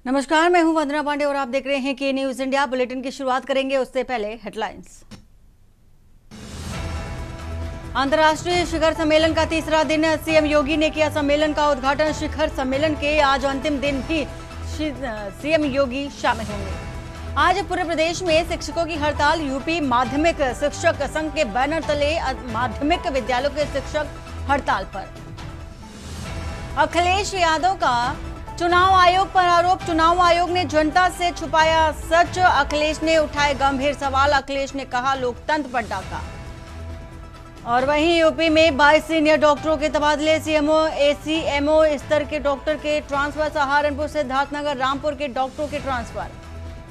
नमस्कार, मैं हूं वंदना पांडे और आप देख रहे हैं के न्यूज इंडिया। बुलेटिन की शुरुआत करेंगे उससे पहले हेडलाइंस। अंतर्राष्ट्रीय शिखर सम्मेलन का तीसरा दिन, सीएम योगी ने किया सम्मेलन का उद्घाटन। शिखर सम्मेलन के आज अंतिम दिन भी सीएम योगी शामिल होंगे। आज पूरे प्रदेश में शिक्षकों की हड़ताल। यूपी माध्यमिक शिक्षक संघ के बैनर तले माध्यमिक विद्यालयों के शिक्षक हड़ताल पर। अखिलेश यादव का चुनाव आयोग पर आरोप। चुनाव आयोग ने जनता से छुपाया सच। अखिलेश ने उठाए गंभीर सवाल। अखिलेश ने कहा लोकतंत्र पर डाका। और वहीं यूपी में 22 सीनियर डॉक्टरों के तबादले। सीएमओ एसीएमओ स्तर के डॉक्टर के ट्रांसफर। सहारनपुर सिद्धार्थनगर रामपुर के डॉक्टरों के ट्रांसफर।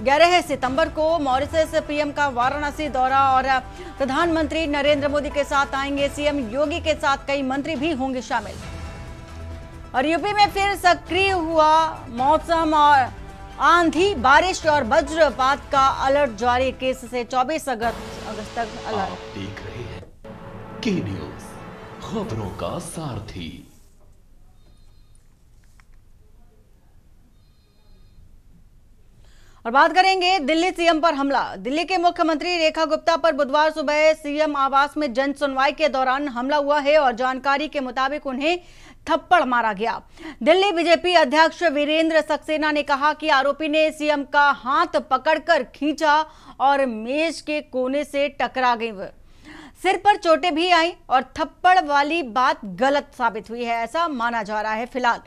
11 सितंबर को मॉरिशस पीएम का वाराणसी दौरा और प्रधानमंत्री नरेंद्र मोदी के साथ आएंगे सीएम योगी के साथ कई मंत्री भी होंगे शामिल। और यूपी में फिर सक्रिय हुआ मौसम और आंधी, बारिश और वज्रपात का अलर्ट जारी। 21 से 24 अगस्त तक अलर्ट। आप देख रहे हैं के न्यूज, खबरों का सारथी। और बात करेंगे दिल्ली सीएम पर हमला। दिल्ली के मुख्यमंत्री रेखा गुप्ता पर बुधवार सुबह सीएम आवास में जन सुनवाई के दौरान हमला हुआ है और जानकारी के मुताबिक उन्हें थप्पड़ मारा गया। दिल्ली बीजेपी अध्यक्ष वीरेंद्र सक्सेना ने कहा कि आरोपी ने सीएम का हाथ पकड़कर खींचा और मेज के कोने से टकरा गई। सिर पर चोटें भी आई और थप्पड़ वाली बात गलत साबित हुई है, ऐसा माना जा रहा है। फिलहाल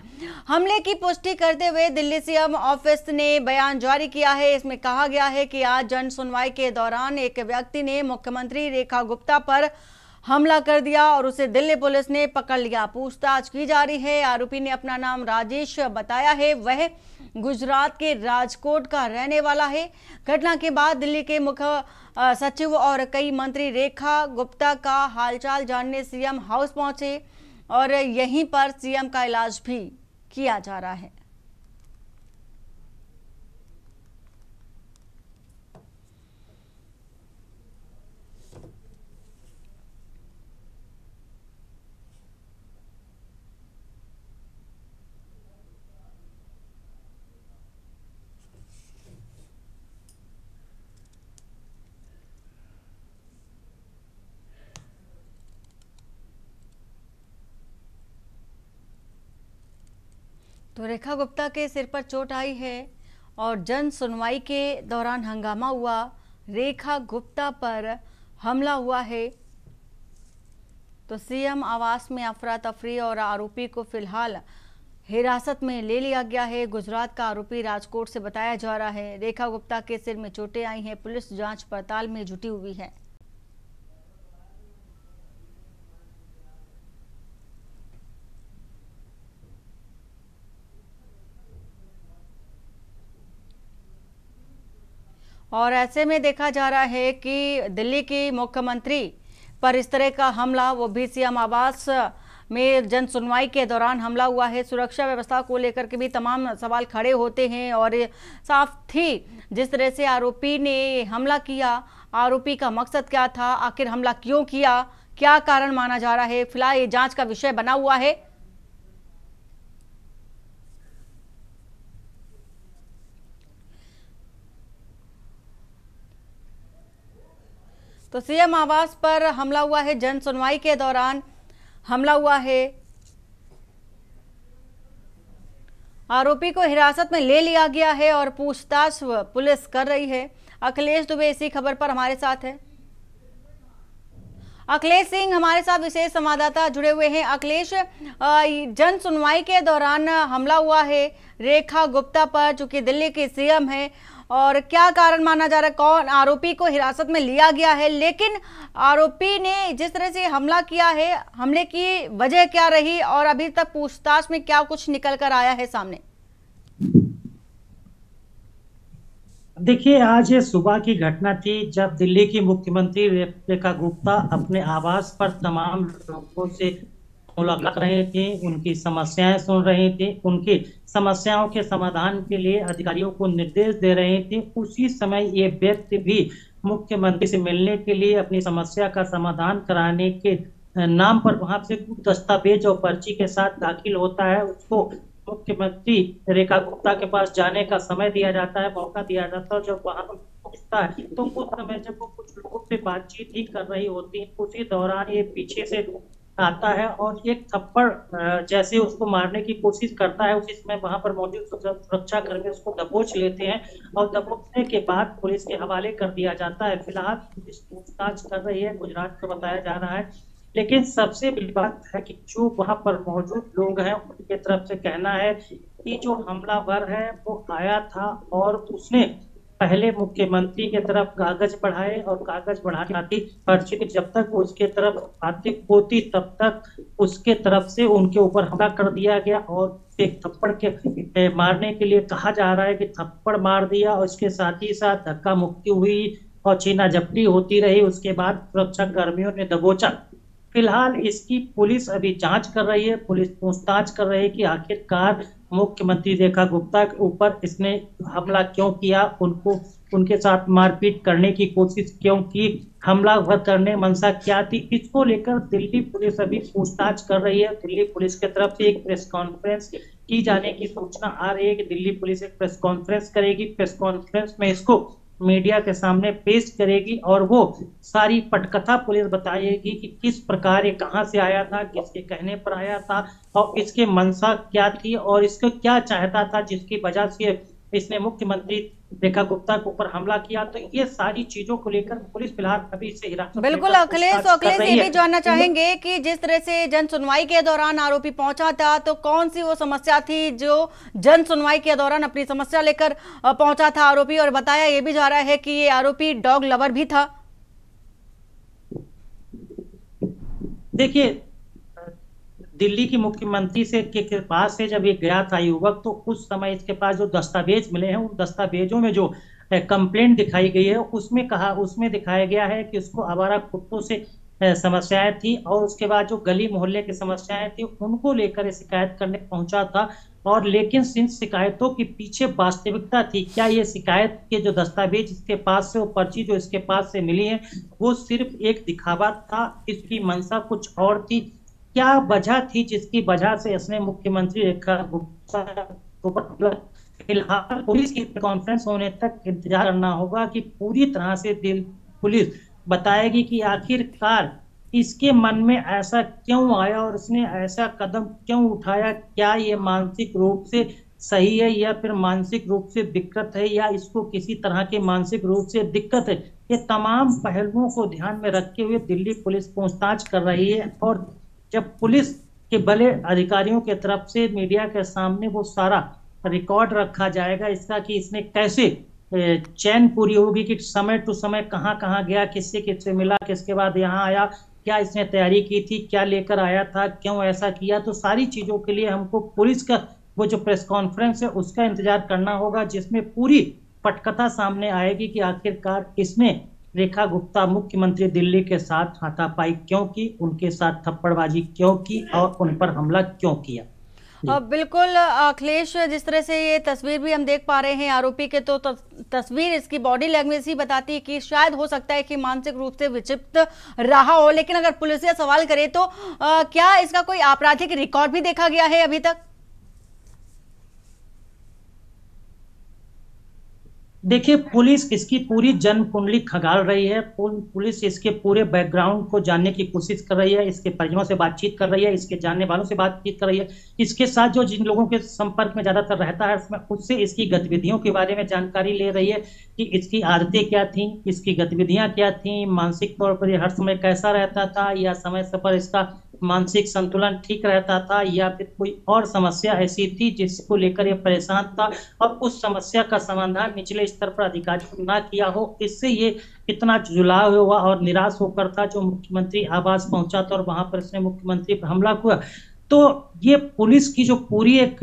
हमले की पुष्टि करते हुए दिल्ली सीएम ऑफिस ने बयान जारी किया है। इसमें कहा गया है कि आज जन सुनवाई के दौरान एक व्यक्ति ने मुख्यमंत्री रेखा गुप्ता पर हमला कर दिया और उसे दिल्ली पुलिस ने पकड़ लिया। पूछताछ की जा रही है। आरोपी ने अपना नाम राजेश बताया है। वह गुजरात के राजकोट का रहने वाला है। घटना के बाद दिल्ली के मुख्य सचिव और कई मंत्री रेखा गुप्ता का हालचाल जानने सीएम हाउस पहुंचे और यहीं पर सीएम का इलाज भी किया जा रहा है। तो रेखा गुप्ता के सिर पर चोट आई है और जन सुनवाई के दौरान हंगामा हुआ। रेखा गुप्ता पर हमला हुआ है तो सीएम आवास में अफरा तफरी और आरोपी को फिलहाल हिरासत में ले लिया गया है। गुजरात का आरोपी राजकोट से बताया जा रहा है। रेखा गुप्ता के सिर में चोटें आई हैं। पुलिस जांच पड़ताल में जुटी हुई है। और ऐसे में देखा जा रहा है कि दिल्ली की मुख्यमंत्री पर इस तरह का हमला, वो भी सीएम आवास में जन सुनवाई के दौरान हमला हुआ है। सुरक्षा व्यवस्था को लेकर के भी तमाम सवाल खड़े होते हैं और साफ ही जिस तरह से आरोपी ने हमला किया, आरोपी का मकसद क्या था, आखिर हमला क्यों किया, क्या कारण माना जा रहा है, फिलहाल ये जांच का विषय बना हुआ है। तो सीएम आवास पर हमला हुआ है, जन सुनवाई के दौरान हमला हुआ है। आरोपी को हिरासत में ले लिया गया है और पूछताछ पुलिस कर रही है। अखिलेश दुबे इसी खबर पर हमारे साथ है। अखिलेश सिंह हमारे साथ विशेष संवाददाता जुड़े हुए हैं। अखिलेश, जन सुनवाई के दौरान हमला हुआ है रेखा गुप्ता पर, जो कि दिल्ली की सीएम है, और क्या कारण माना जा रहा है, कौन आरोपी को हिरासत में लिया गया है, लेकिन आरोपी ने जिस तरह से हमला किया है, हमले की वजह क्या रही और अभी तक पूछताछ में क्या कुछ निकल कर आया है सामने? देखिए, आज सुबह की घटना थी जब दिल्ली की मुख्यमंत्री रेखा गुप्ता अपने आवास पर तमाम लोगों से मुलाकात रहे थे, उनकी समस्याएं सुन रहे थे, उनकी समस्याओं के समाधान के लिए अधिकारियों को निर्देश दे रहे थे। उसी समय ये व्यक्ति भी मुख्यमंत्री से मिलने के लिए अपनी समस्या का समाधान कराने के नाम पर वहां से कुछ दस्तावेज और पर्ची के साथ दाखिल होता है। उसको मुख्यमंत्री रेखा गुप्ता के पास जाने का समय दिया जाता है, मौका दिया जाता है। जब वहां पर पहुंचता है तो उस समय जब वो कुछ लोगों से बातचीत ही कर रही होती है, उसी दौरान ये पीछे से आता है और एक थप्पड़ जैसे उसको मारने की कोशिश करता है। उसी समय वहां पर मौजूद सुरक्षा कर्मी उसको दबोच लेते हैं और दबोचने के बाद पुलिस के हवाले कर दिया जाता है। फिलहाल पुलिस पूछताछ कर रही है, गुजरात का बताया जा रहा है। लेकिन सबसे बड़ी बात है कि जो वहां पर मौजूद लोग हैं उनके तरफ से कहना है कि जो हमलावर है वो आया था और उसने पहले मुख्यमंत्री के तरफ कागज बढ़ाए और कागज बढ़ाने आती पर्ची की जब तक उसके तरफ आती होती तब तक उसके तरफ से उनके ऊपर हमला कर दिया गया और एक थप्पड़ के मारने के लिए कहा जा रहा है कि थप्पड़ मार दिया और इसके साथ ही साथ धक्का मुक्की हुई और छीना झपटी होती रही। उसके बाद सुरक्षा कर्मियों ने दबोचा। फिलहाल इसकी पुलिस अभी जांच कर रही है, पुलिस पूछताछ कर रही है कि आखिरकार मुख्यमंत्री रेखा गुप्ता के ऊपर इसने हमला क्यों किया, उनको उनके साथ मारपीट करने की कोशिश क्यों की, हमलावर करने मंशा क्या थी। इसको लेकर दिल्ली पुलिस अभी पूछताछ कर रही है। दिल्ली पुलिस की तरफ से एक प्रेस कॉन्फ्रेंस की जाने की सूचना आ रही है कि दिल्ली पुलिस एक प्रेस कॉन्फ्रेंस करेगी। प्रेस कॉन्फ्रेंस में इसको मीडिया के सामने पेश करेगी और वो सारी पटकथा पुलिस बताएगी कि किस प्रकार ये कहां से आया था, किसके कहने पर आया था और इसके मंशा क्या थी और इसको क्या चाहता था जिसकी वजह से इसने मुख्यमंत्री रेखा गुप्ता के ऊपर हमला किया। तो ये सारी चीजों को लेकर पुलिस फिलहाल अभी इसे हिरासत में बिल्कुल लेकर अखिलेश, पूछताछ कर अखिलेश रही ये है। भी जानना चाहेंगे कि जिस तरह से जन सुनवाई के दौरान आरोपी पहुंचा था तो कौन सी वो समस्या थी जो जन सुनवाई के दौरान अपनी समस्या लेकर पहुंचा था आरोपी, और बताया ये भी जा रहा है कि ये आरोपी डॉग लवर भी था। देखिए, दिल्ली की मुख्यमंत्री के पास से जब ये गया था युवक तो उस समय इसके पास जो दस्तावेज मिले हैं उन दस्तावेजों में जो कंप्लेंट दिखाई गई है उसमें दिखाया गया है कि उसको आवारा कुत्तों से समस्याएं थी और उसके बाद जो गली मोहल्ले की समस्याएं थी उनको लेकर शिकायत करने पहुंचा था। और लेकिन इन शिकायतों के पीछे वास्तविकता थी क्या, ये शिकायत के जो दस्तावेज इसके पास से, वो पर्ची जो इसके पास से मिली है वो सिर्फ एक दिखावा था, इसकी मंशा कुछ और थी। क्या वजह थी जिसकी वजह से इसने मुख्यमंत्री रेखा गुप्ता को फिलहाल पुलिस की कॉन्फ्रेंस होने तक इंतजार करना होगा कि पूरी तरह से पुलिस बताएगी कि आखिरकार इसके मन में ऐसा क्यों आया और इसने ऐसा कदम क्यों उठाया। क्या ये मानसिक रूप से सही है या फिर मानसिक रूप से दिक्कत है या इसको किसी तरह के मानसिक रूप से दिक्कत है। ये तमाम पहलुओं को ध्यान में रखते हुए दिल्ली पुलिस पूछताछ कर रही है और जब पुलिस के बड़े अधिकारियों के तरफ से मीडिया के सामने वो सारा रिकॉर्ड रखा जाएगा इसका कि इसने कैसे चैन पूरी होगी कि समय टू समय कहाँ कहाँ गया, किससे किससे मिला, किसके बाद यहाँ आया, क्या इसने तैयारी की थी, क्या लेकर आया था, क्यों ऐसा किया। तो सारी चीजों के लिए हमको पुलिस का वो जो प्रेस कॉन्फ्रेंस है उसका इंतजार करना होगा जिसमें पूरी पटकथा सामने आएगी कि आखिरकार इसने रेखा गुप्ता मुख्यमंत्री दिल्ली के साथ हाथापाई क्यों की, उनके साथ थप्पड़बाजी क्यों की और उन पर हमला क्यों किया। बिल्कुल अखिलेश, जिस तरह से ये तस्वीर भी हम देख पा रहे हैं आरोपी के, तो तस्वीर इसकी बॉडी लैंग्वेज ही बताती है कि शायद हो सकता है कि मानसिक रूप से विक्षिप्त रहा हो। लेकिन अगर पुलिस ये सवाल करे तो क्या इसका कोई आपराधिक रिकॉर्ड भी देखा गया है अभी तक? देखिए, पुलिस इसकी पूरी जन्म कुंडली खंगाल रही है। पुलिस इसके पूरे बैकग्राउंड को जानने की कोशिश कर रही है, इसके परिजनों से बातचीत कर रही है, इसके जानने वालों से बातचीत कर रही है, इसके साथ जो जिन लोगों के संपर्क में ज्यादातर रहता है उसमें उससे इसकी गतिविधियों के बारे में जानकारी ले रही है कि इसकी आदतें क्या थी, इसकी गतिविधियां क्या थी, मानसिक तौर पर ये हर समय कैसा रहता था या समय समय पर इसका मानसिक संतुलन ठीक रहता था या फिर कोई और समस्या ऐसी थी जिसको लेकर ये परेशान था और उस समस्या का समाधान निचले स्तर पर अधिकारियों ने ना किया हो, इससे ये इतना जुलाव हुआ और निराश होकर था जो मुख्यमंत्री आवास पहुंचा था और वहां पर इसने मुख्यमंत्री पर हमला हुआ। तो ये पुलिस की जो पूरी एक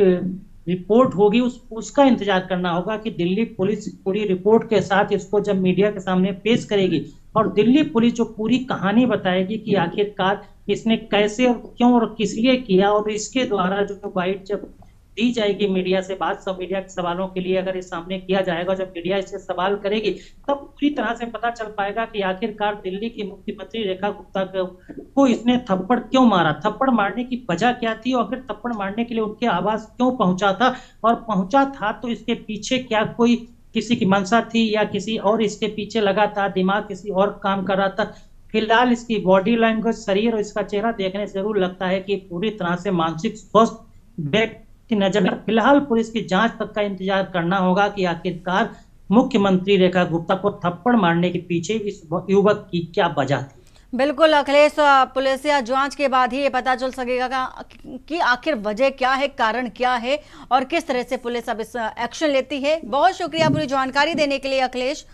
रिपोर्ट होगी उसका इंतजार करना होगा कि दिल्ली पुलिस पूरी रिपोर्ट के साथ इसको जब मीडिया के सामने पेश करेगी और दिल्ली पुलिस जो पूरी कहानी बताएगी कि आखिरकार इसने कैसे और क्यों और किस लिए किया और इसके द्वारा जो वाइट जब दी जाएगी मीडिया से बात, सब मीडिया के सवालों के लिए अगर ये सामने किया जाएगा, जब मीडिया इससे सवाल करेगी तब पूरी तरह से पता चल पाएगा कि आखिरकार दिल्ली की मुख्यमंत्री रेखा गुप्ता को इसने थप्पड़ क्यों मारा, थप्पड़ मारने की वजह क्या थी, और फिर थप्पड़ मारने के लिए उनके आवास क्यों पहुंचा था, और पहुंचा था तो इसके पीछे क्या कोई किसी की मंशा थी या किसी और इसके पीछे लगा था, दिमाग किसी और काम कर रहा था। फिलहाल इसकी बॉडी लैंग्वेज, शरीर और इसका चेहरा देखने से जरूर लगता है कि पूरी तरह से मानसिक स्वस्थ व्यक्ति नजर नहीं। फिलहाल पुलिस की जांच तक का इंतजार करना होगा कि आखिरकार मुख्यमंत्री रेखा गुप्ता को थप्पड़ मारने के पीछे इस युवक की क्या वजह थी। बिल्कुल अखिलेश, पुलिस या जांच के बाद ही ये पता चल सकेगा कि आखिर वजह क्या है, कारण क्या है और किस तरह से पुलिस अब इस एक्शन लेती है। बहुत शुक्रिया पूरी जानकारी देने के लिए अखिलेश।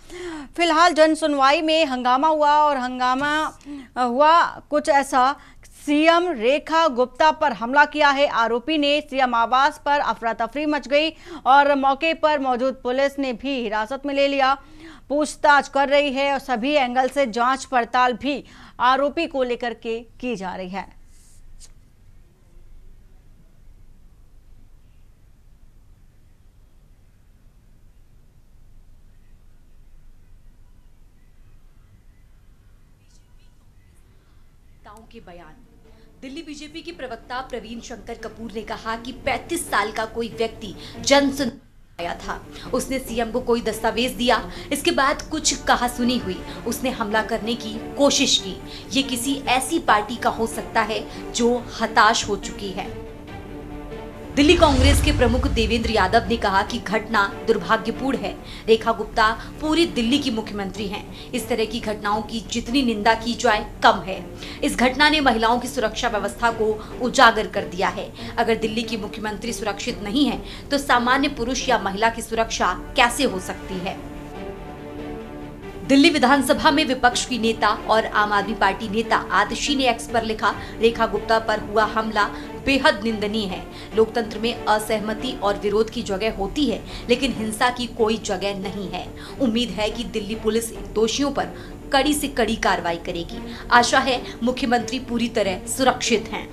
फिलहाल जन सुनवाई में हंगामा हुआ और हंगामा हुआ कुछ ऐसा, सीएम रेखा गुप्ता पर हमला किया है आरोपी ने। सीएम आवास पर अफरा तफरी मच गई और मौके पर मौजूद पुलिस ने भी हिरासत में ले लिया, पूछताछ कर रही है और सभी एंगल से जांच पड़ताल भी आरोपी को लेकर के की जा रही है। के बयान। दिल्ली बीजेपी के प्रवक्ता प्रवीण शंकर कपूर ने कहा कि 35 साल का कोई व्यक्ति जनसुनवाई आया था, उसने सीएम को कोई दस्तावेज दिया, इसके बाद कुछ कहा सुनी हुई, उसने हमला करने की कोशिश की। ये किसी ऐसी पार्टी का हो सकता है जो हताश हो चुकी है। दिल्ली कांग्रेस के प्रमुख देवेंद्र यादव ने कहा कि घटना दुर्भाग्यपूर्ण है। रेखा गुप्ता पूरी दिल्ली की मुख्यमंत्री हैं। इस तरह की घटनाओं की जितनी निंदा की जाए कम है। इस घटना ने महिलाओं की सुरक्षा व्यवस्था को उजागर कर दिया है। अगर दिल्ली की मुख्यमंत्री सुरक्षित नहीं है तो सामान्य पुरुष या महिला की सुरक्षा कैसे हो सकती है। दिल्ली विधानसभा में विपक्ष की नेता और आम आदमी पार्टी नेता आतिशी ने एक्स पर लिखा, रेखा गुप्ता पर हुआ हमला बेहद निंदनीय है। लोकतंत्र में असहमति और विरोध की जगह होती है, लेकिन हिंसा की कोई जगह नहीं है। उम्मीद है कि दिल्ली पुलिस दोषियों पर कड़ी से कड़ी कार्रवाई करेगी। आशा है मुख्यमंत्री पूरी तरह सुरक्षित हैं।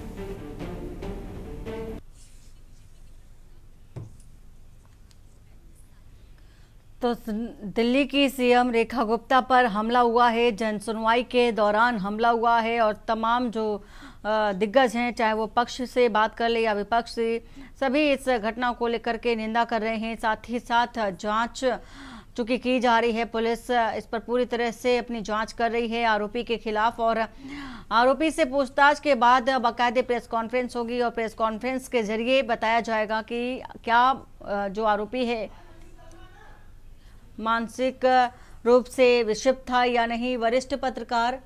तो दिल्ली की सीएम रेखा गुप्ता पर हमला हुआ है, जनसुनवाई के दौरान हमला हुआ है और तमाम जो दिग्गज हैं, चाहे वो पक्ष से बात कर ले या विपक्ष से, सभी इस घटना को लेकर के निंदा कर रहे हैं। साथ ही साथ जांच चूंकि की जा रही है, पुलिस इस पर पूरी तरह से अपनी जांच कर रही है आरोपी के खिलाफ और आरोपी से पूछताछ के बाद बाकायदे प्रेस कॉन्फ्रेंस होगी और प्रेस कॉन्फ्रेंस के जरिए बताया जाएगा कि क्या जो आरोपी है मानसिक रूप से विक्षिप्त था या नहीं। वरिष्ठ पत्रकार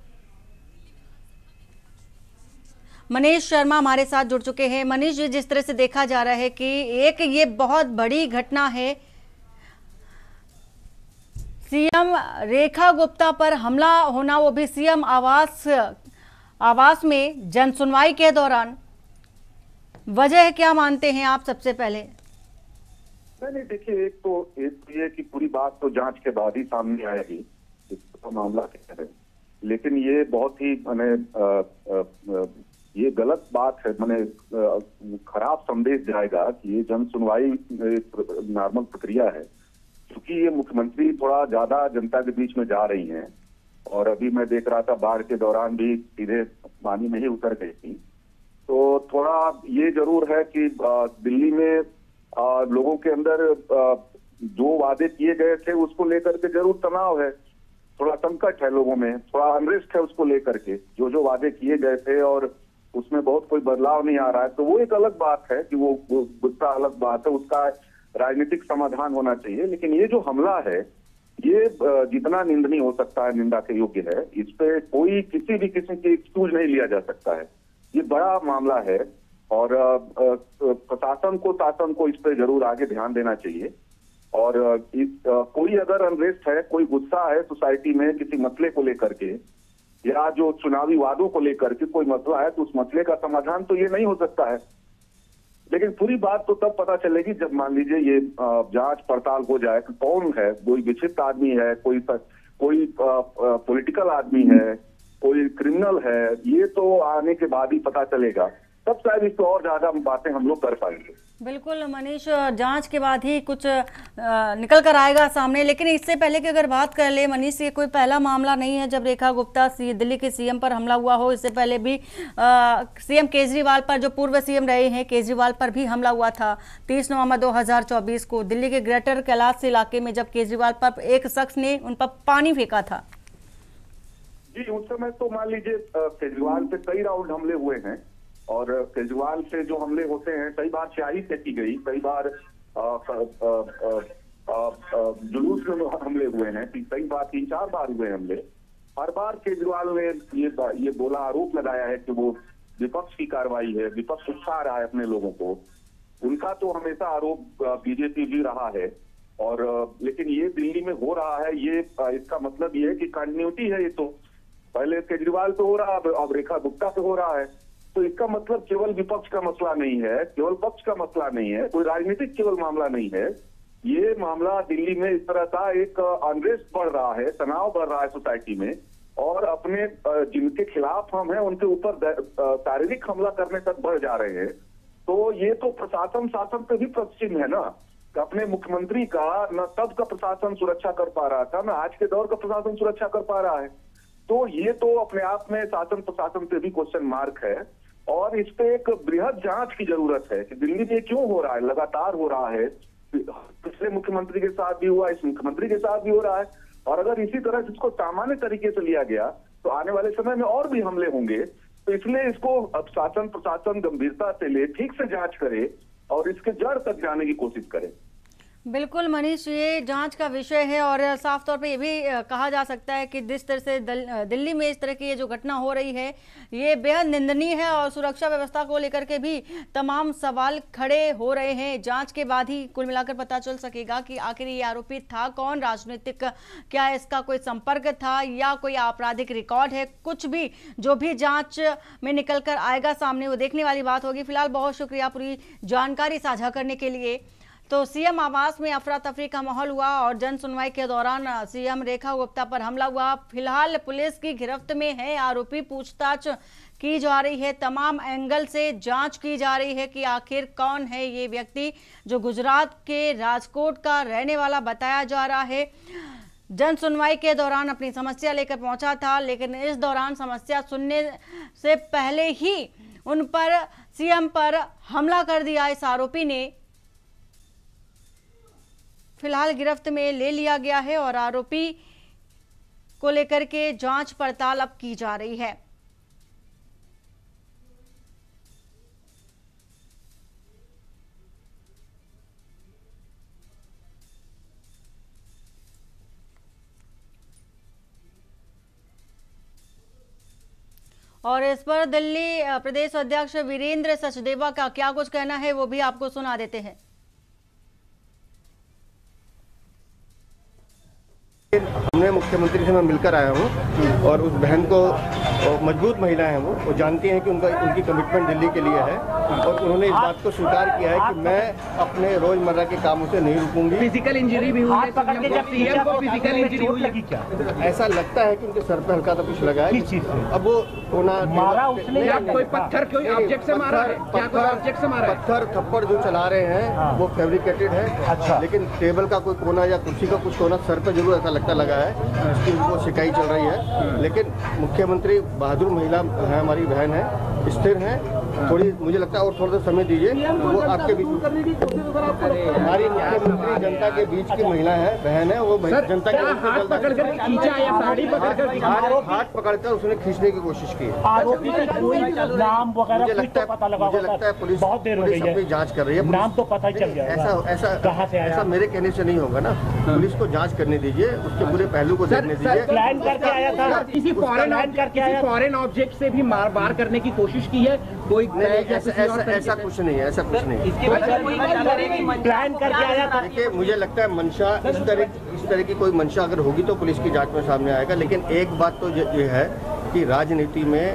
मनीष शर्मा हमारे साथ जुड़ चुके हैं। मनीष जी, जिस तरह से देखा जा रहा है कि एक ये बहुत बड़ी घटना है, सीएम रेखा गुप्ता पर हमला होना, वो भी सीएम आवास में जनसुनवाई के दौरान, वजह क्या मानते हैं आप सबसे पहले? नहीं, देखिए, एक तो ये कि पूरी बात तो जांच के बाद ही सामने आएगी तो मामला क्या है, लेकिन ये बहुत ही ये गलत बात है, खराब संदेश जाएगा कि ये जन सुनवाई नॉर्मल प्रक्रिया है, क्योंकि ये मुख्यमंत्री थोड़ा ज्यादा जनता के बीच में जा रही हैं और अभी मैं देख रहा था बाढ़ के दौरान भी सीधे पानी में ही उतर गई थी। तो थोड़ा ये जरूर है कि दिल्ली में लोगों के अंदर जो वादे किए गए थे उसको लेकर के जरूर तनाव है, थोड़ा संकट है लोगों में, थोड़ा अनरेस्ट है उसको लेकर के, जो वादे किए गए थे और उसमें बहुत कोई बदलाव नहीं आ रहा है। तो वो एक अलग बात है कि वो गुस्सा अलग बात है, उसका राजनीतिक समाधान होना चाहिए। लेकिन ये जो हमला है ये जितना निंदनीय हो सकता है, निंदा के योग्य है, इस पे कोई किसी की एक्सक्यूज नहीं लिया जा सकता है। ये बड़ा मामला है और प्रशासन को, शासन को इस पे जरूर आगे ध्यान देना चाहिए। और कोई अगर अनरेस्ट है, कोई गुस्सा है सोसाइटी में किसी मसले को लेकर के या जो चुनावी वादों को लेकर के कोई मसला है, तो उस मसले का समाधान तो ये नहीं हो सकता है। लेकिन पूरी बात तो तब पता चलेगी जब मान लीजिए ये जांच पड़ताल हो जाए कि कौन है, कोई विक्षिप्त आदमी है, कोई पॉलिटिकल आदमी है, कोई क्रिमिनल है, ये तो आने के बाद ही पता चलेगा। तब शायद इसको और ज्यादा बातें हम लोग कर पाएंगे। बिल्कुल मनीष, जांच के बाद ही कुछ निकल कर आएगा सामने। लेकिन इससे पहले की अगर बात कर ले मनीष, ये कोई पहला मामला नहीं है जब रेखा गुप्ता दिल्ली के सीएम पर हमला हुआ हो। इससे पहले भी सीएम केजरीवाल पर, जो पूर्व सीएम रहे हैं, केजरीवाल पर भी हमला हुआ था 30 नवंबर 2024 को दिल्ली के ग्रेटर कैलाश इलाके में, जब केजरीवाल पर एक शख्स ने उन पर पानी फेंका था। जी, उस समय तो मान लीजिए केजरीवाल पे कई राउंड हमले हुए हैं और केजरीवाल से जो हमले होते हैं कई बार स्याही फेंकी गई, कई बार जुलूस में हमले हुए हैं, कई बार 3-4 बार हुए हमले। हर बार केजरीवाल ने ये बोला, आरोप लगाया है कि वो विपक्ष की कार्रवाई है, विपक्ष उकसा रहा है अपने लोगों को। उनका तो हमेशा आरोप बीजेपी भी रहा है और लेकिन ये दिल्ली में हो रहा है, ये इसका मतलब ये है कि कंटिन्यूटी है। ये तो पहले केजरीवाल पे हो रहा, अब रेखा गुप्ता पे हो रहा है। तो इसका मतलब केवल विपक्ष का मसला नहीं है, केवल पक्ष का मसला नहीं है, कोई राजनीतिक केवल मामला नहीं है। ये मामला दिल्ली में इस तरह का एक अनरेस्ट बढ़ रहा है, तनाव बढ़ रहा है सोसाइटी में और अपने जिनके खिलाफ हम हैं उनके ऊपर शारीरिक हमला करने तक बढ़ जा रहे हैं। तो ये तो प्रशासन शासन पे भी पश्चिम है ना। अपने मुख्यमंत्री का न तब का प्रशासन सुरक्षा कर पा रहा था, न आज के दौर का प्रशासन सुरक्षा कर पा रहा है। तो ये तो अपने आप में शासन प्रशासन पे भी क्वेश्चन मार्क है और इस पे एक बृहद जांच की जरूरत है कि दिल्ली में क्यों हो रहा है, लगातार हो रहा है। पिछले मुख्यमंत्री के साथ भी हुआ, इस मुख्यमंत्री के साथ भी हो रहा है और अगर इसी तरह इसको सामान्य तरीके से लिया गया तो आने वाले समय में और भी हमले होंगे। तो इसलिए इसको अब शासन प्रशासन गंभीरता से ले, ठीक से जांच करे और इसके जड़ तक जाने की कोशिश करे। बिल्कुल मनीष, ये जांच का विषय है और साफ तौर पे ये भी कहा जा सकता है कि जिस तरह से दिल्ली में इस तरह की ये जो घटना हो रही है ये बेहद निंदनीय है और सुरक्षा व्यवस्था को लेकर के भी तमाम सवाल खड़े हो रहे हैं। जांच के बाद ही कुल मिलाकर पता चल सकेगा कि आखिर ये आरोपी था कौन, राजनीतिक क्या इसका कोई संपर्क था या कोई आपराधिक रिकॉर्ड है। कुछ भी जो भी जाँच में निकल कर आएगा सामने वो देखने वाली बात होगी। फिलहाल बहुत शुक्रिया पूरी जानकारी साझा करने के लिए। तो सीएम आवास में अफरा तफरी का माहौल हुआ और जन सुनवाई के दौरान सीएम रेखा गुप्ता पर हमला हुआ। फिलहाल पुलिस की गिरफ्त में है आरोपी, पूछताछ की जा रही है, तमाम एंगल से जांच की जा रही है कि आखिर कौन है ये व्यक्ति जो गुजरात के राजकोट का रहने वाला बताया जा रहा है। जन सुनवाई के दौरान अपनी समस्या लेकर पहुंचा था, लेकिन इस दौरान समस्या सुनने से पहले ही उन पर सीएम पर हमला कर दिया इस आरोपी ने। फिलहाल गिरफ्त में ले लिया गया है और आरोपी को लेकर के जांच पड़ताल अब की जा रही है। और इस पर दिल्ली प्रदेश अध्यक्ष वीरेंद्र सचदेवा का क्या कुछ कहना है वो भी आपको सुना देते हैं। हमने मुख्यमंत्री से मैं मिलकर आया हूँ और उस बहन को, मजबूत महिला है वो जानती हैं कि उनकी कमिटमेंट दिल्ली के लिए है और उन्होंने इस बात को स्वीकार किया है कि मैं अपने रोजमर्रा के कामों से नहीं रुकूंगी। फिजिकल इंजरी भी हुई है, सीएम को फिजिकल इंजरी हुई है क्या? ऐसा लगता है कि उनके सर पे हल्का तो कुछ लगा है। अब वो कोई पत्थर, कोई ऑब्जेक्ट से मारा है क्या? कोई ऑब्जेक्ट से मारा है? पत्थर थप्पड़ जो चला रहे हैं वो फैब्रिकेटेड है। अच्छा। लेकिन टेबल का कोई कोना या कुर्सी का कुछ कोना सर पे जरूर ऐसा लगता लगा है, इसकी उनको शिकायत चल रही है। लेकिन मुख्यमंत्री बहादुर महिला है, हमारी बहन है, स्थिर है। थोड़ी मुझे लगता है और थोड़ा सा समय दीजिए, वो आपके बीच हमारी मुख्यमंत्री जनता के बीच की महिला है, बहन है, वो जनता के हाथ पकड़कर उसने खींचने की कोशिश की। आरोपी का कोई नाम वगैरह मुझे लगता है पुलिस बहुत देर हो गई है, अपनी जांच कर रही है। नाम तो पता चल गया। ऐसा मेरे कहने से नहीं होगा ना, पुलिस को जांच करने दीजिए, उसके पूरे पहलू को देखने दीजिए। प्लान करके आया था, किसी फॉरेन ऑब्जेक्ट से भी मार करने की कोशिश की है कोई? ऐसा कुछ नहीं है, ऐसा कुछ नहीं। प्लान करके आया था। देखिए, मुझे लगता है मंशा इस तरह की कोई मंशा अगर होगी तो पुलिस की जांच में सामने आएगा। लेकिन एक बात तो ये है कि राजनीति में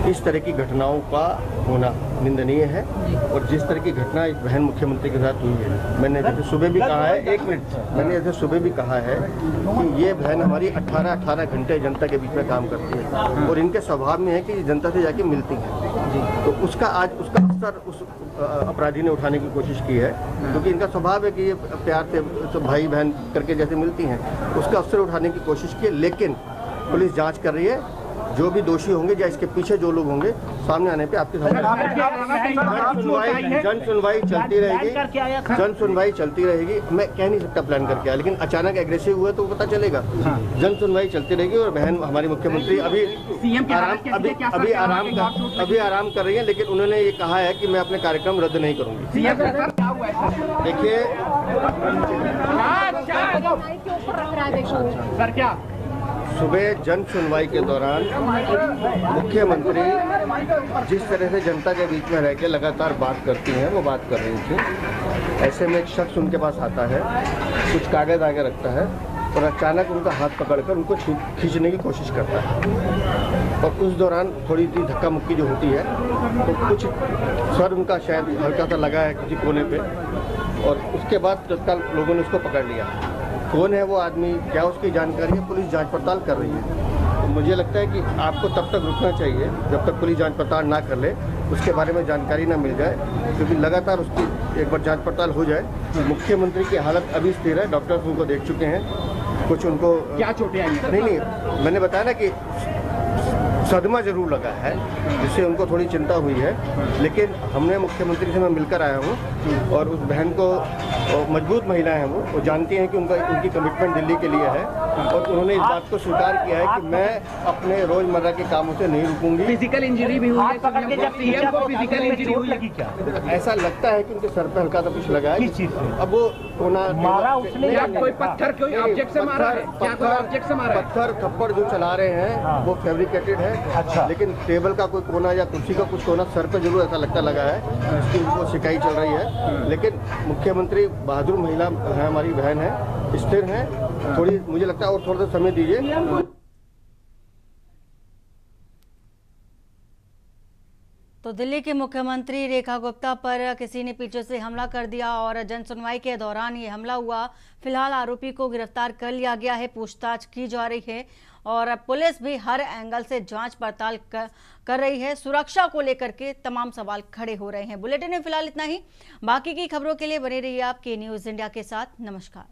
इस तरह की घटनाओं का होना निंदनीय है और जिस तरह की घटना इस बहन मुख्यमंत्री के साथ हुई है, मैंने जैसे सुबह भी कहा है, एक मिनट, मैंने जैसे सुबह भी कहा है कि ये बहन हमारी 18 घंटे जनता के बीच में काम करती है और इनके स्वभाव में है कि जनता से जाके मिलती है। तो उसका अवसर उस अपराधी ने उठाने की कोशिश की है, क्योंकि इनका स्वभाव है कि ये प्यार से तो भाई बहन करके जैसे मिलती हैं, उसका अवसर उठाने की कोशिश की, लेकिन पुलिस जांच कर रही है। जो भी दोषी होंगे या इसके पीछे जो लोग होंगे सामने आने पे आपके सामने जन सुनवाई चलती रहेगी। जन सुनवाई चलती रहेगी। मैं कह नहीं सकता प्लान करके आया, लेकिन अचानक एग्रेसिव हुआ तो पता चलेगा। जन सुनवाई चलती रहेगी और बहन हमारी मुख्यमंत्री अभी आराम कर रही है, लेकिन उन्होंने ये कहा है कि मैं अपने कार्यक्रम रद्द नहीं करूंगी। देखिए सर क्या सुबह जन सुनवाई के दौरान मुख्यमंत्री जिस तरह से जनता के बीच में रह के लगातार बात करती हैं, वो बात कर रही थी। ऐसे में एक शख्स उनके पास आता है, कुछ कागज आगे रखता है और अचानक उनका हाथ पकड़कर उनको खींचने की कोशिश करता है। और उस दौरान थोड़ी सी धक्का मुक्की जो होती है तो कुछ सर उनका शायद हल्का सा लगा है किसी कोने पे, और उसके बाद तत्काल लोगों ने उसको पकड़ लिया। कौन है वो आदमी, क्या उसकी जानकारी है, पुलिस जांच पड़ताल कर रही है। तो मुझे लगता है कि आपको तब तक रुकना चाहिए जब तक पुलिस जांच पड़ताल ना कर ले, उसके बारे में जानकारी ना मिल जाए, क्योंकि लगातार उसकी एक बार जांच पड़ताल हो जाए। मुख्यमंत्री की हालत अभी स्थिर है, डॉक्टर्स उनको देख चुके हैं। कुछ उनको क्या चोटें आई? नहीं, मैंने बताया ना कि सदमा जरूर लगा है, जिससे उनको थोड़ी चिंता हुई है। लेकिन हमने मुख्यमंत्री से मैं मिलकर आया हूँ और उस बहन को, मजबूत महिला है वो जानती हैं कि उनकी कमिटमेंट दिल्ली के लिए है, और उन्होंने इस बात को स्वीकार किया है कि मैं अपने रोजमर्रा के कामों से नहीं रुकूंगी। फिजिकल इंजरी भी हुई है, सीएम को फिजिकल इंजरी हुई लगी क्या? ऐसा लगता है कि उनके सर पे हल्का सा कुछ लगा है। अब वो मारा उसने, कोई पत्थर कोई ऑब्जेक्ट से मारा है? क्या कोई ऑब्जेक्ट से मारा है? पत्थर थप्पड़ जो चला रहे हैं वो फैब्रिकेटेड है। अच्छा। लेकिन टेबल का कोई कोना या कुर्सी का कुछ कोना सर पे जरूर ऐसा लगता लगा है, इसकी उनको शिकायत चल रही है। लेकिन मुख्यमंत्री बहादुर महिला है, हमारी बहन है, स्थिर है। थोड़ी मुझे लगता है और थोड़ा सा समय दीजिए। तो दिल्ली की मुख्यमंत्री रेखा गुप्ता पर किसी ने पीछे से हमला कर दिया और जन सुनवाई के दौरान ये हमला हुआ। फिलहाल आरोपी को गिरफ्तार कर लिया गया है, पूछताछ की जा रही है और पुलिस भी हर एंगल से जांच पड़ताल कर रही है। सुरक्षा को लेकर के तमाम सवाल खड़े हो रहे हैं। बुलेटिन में फिलहाल इतना ही। बाकी की खबरों के लिए बने रहिए आप के न्यूज़ इंडिया के साथ। नमस्कार।